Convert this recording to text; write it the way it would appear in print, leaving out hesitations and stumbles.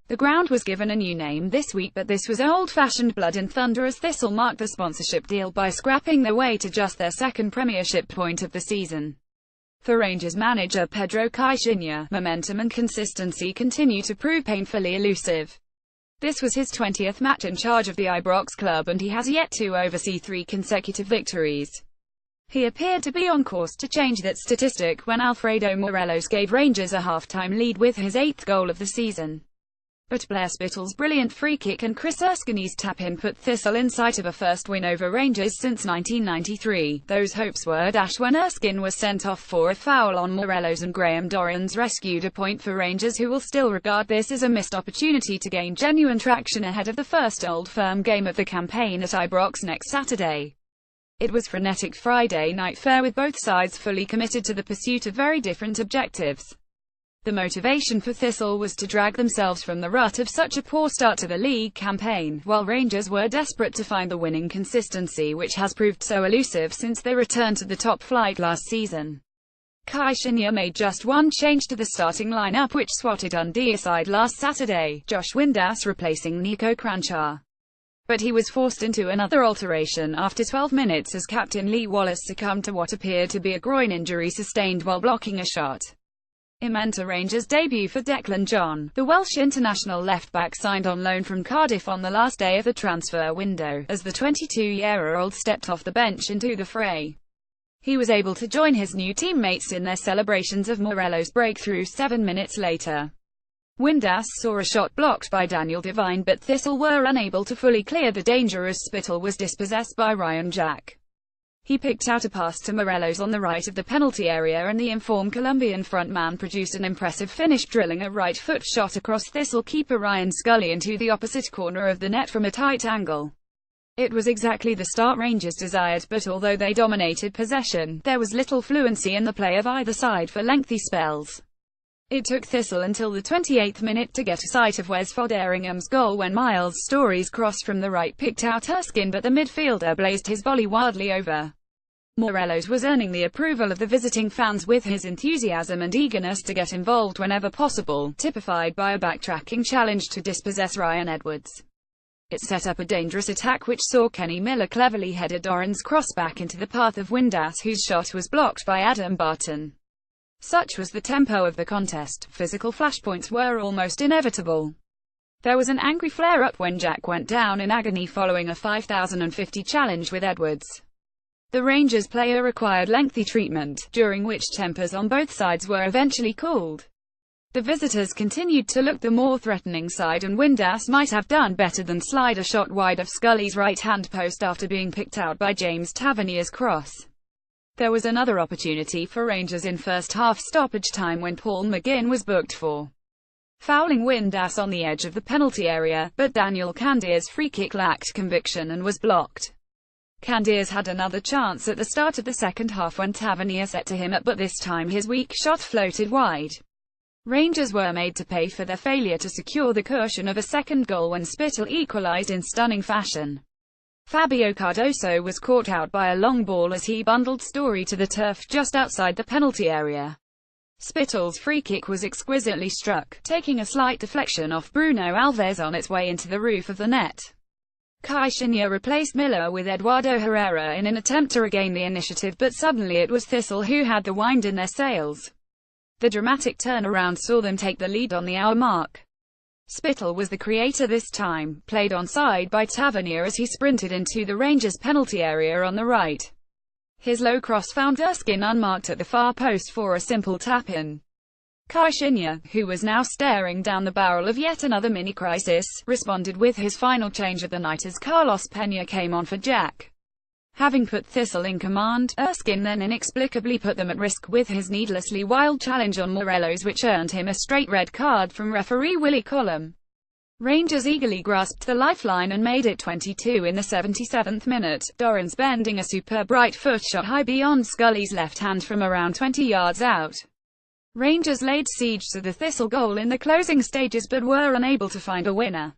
The ground was given a new name this week, but this was old-fashioned blood and thunder as Thistle marked the sponsorship deal by scrapping their way to just their second premiership point of the season. For Rangers manager Pedro Caixinha, momentum and consistency continue to prove painfully elusive. This was his 20th match in charge of the Ibrox club and he has yet to oversee 3 consecutive victories. He appeared to be on course to change that statistic when Alfredo Morelos gave Rangers a half-time lead with his 8th goal of the season. But Blair Spittle's brilliant free-kick and Chris Erskine's tap-in put Thistle in sight of a first win over Rangers since 1993. Those hopes were dashed when Erskine was sent off for a foul on Morelos and Graham Dorrans rescued a point for Rangers, who will still regard this as a missed opportunity to gain genuine traction ahead of the first Old Firm game of the campaign at Ibrox next Saturday. It was frenetic Friday night fare with both sides fully committed to the pursuit of very different objectives. The motivation for Thistle was to drag themselves from the rut of such a poor start to the league campaign, while Rangers were desperate to find the winning consistency which has proved so elusive since they returned to the top flight last season. Caixinha made just one change to the starting lineup which swatted Dundee aside last Saturday, Josh Windass replacing Nico Cranchar. But he was forced into another alteration after 12 minutes as captain Lee Wallace succumbed to what appeared to be a groin injury sustained while blocking a shot. It meant a Rangers debut for Declan John. The Welsh international left-back signed on loan from Cardiff on the last day of the transfer window, as the 22-year-old stepped off the bench into the fray. He was able to join his new teammates in their celebrations of Morelos' breakthrough 7 minutes later. Windass saw a shot blocked by Daniel Devine, but Thistle were unable to fully clear the danger as Spittle was dispossessed by Ryan Jack. He picked out a pass to Morelos on the right of the penalty area and the informed Colombian frontman produced an impressive finish, drilling a right-foot shot across Thistle keeper Ryan Scully into the opposite corner of the net from a tight angle. It was exactly the start Rangers desired, but although they dominated possession, there was little fluency in the play of either side for lengthy spells. It took Thistle until the 28th minute to get a sight of Wes Foderingham's goal when Miles Stories crossed from the right picked out Erskine, but the midfielder blazed his volley wildly over. Morelos was earning the approval of the visiting fans with his enthusiasm and eagerness to get involved whenever possible, typified by a backtracking challenge to dispossess Ryan Edwards. It set up a dangerous attack which saw Kenny Miller cleverly header Dorrans' cross back into the path of Windass, whose shot was blocked by Adam Barton. Such was the tempo of the contest, physical flashpoints were almost inevitable. There was an angry flare-up when Jack went down in agony following a 5050 challenge with Edwards. The Rangers player required lengthy treatment, during which tempers on both sides were eventually cooled. The visitors continued to look the more threatening side, and Windass might have done better than slide a shot wide of Scully's right-hand post after being picked out by James Tavernier's cross. There was another opportunity for Rangers in first-half stoppage time when Paul McGinn was booked for fouling Windass on the edge of the penalty area, but Daniel Candier's free-kick lacked conviction and was blocked. Candiers had another chance at the start of the second half when Tavernier set to him up, but this time his weak shot floated wide. Rangers were made to pay for their failure to secure the cushion of a second goal when Spittle equalised in stunning fashion. Fabio Cardoso was caught out by a long ball as he bundled Story to the turf just outside the penalty area. Spittle's free kick was exquisitely struck, taking a slight deflection off Bruno Alves on its way into the roof of the net. Caixinha replaced Miller with Eduardo Herrera in an attempt to regain the initiative, but suddenly it was Thistle who had the wind in their sails. The dramatic turnaround saw them take the lead on the hour mark. Spittle was the creator this time, played onside by Tavernier as he sprinted into the Rangers' penalty area on the right. His low cross found Erskine unmarked at the far post for a simple tap-in. Caixinha, who was now staring down the barrel of yet another mini-crisis, responded with his final change of the night as Carlos Peña came on for Jack. Having put Thistle in command, Erskine then inexplicably put them at risk with his needlessly wild challenge on Morelos, which earned him a straight red card from referee Willie Collum. Rangers eagerly grasped the lifeline and made it 22 in the 77th minute, Dorrans bending a superb right-foot shot high beyond Scully's left hand from around 20 yards out. Rangers laid siege to the Thistle goal in the closing stages but were unable to find a winner.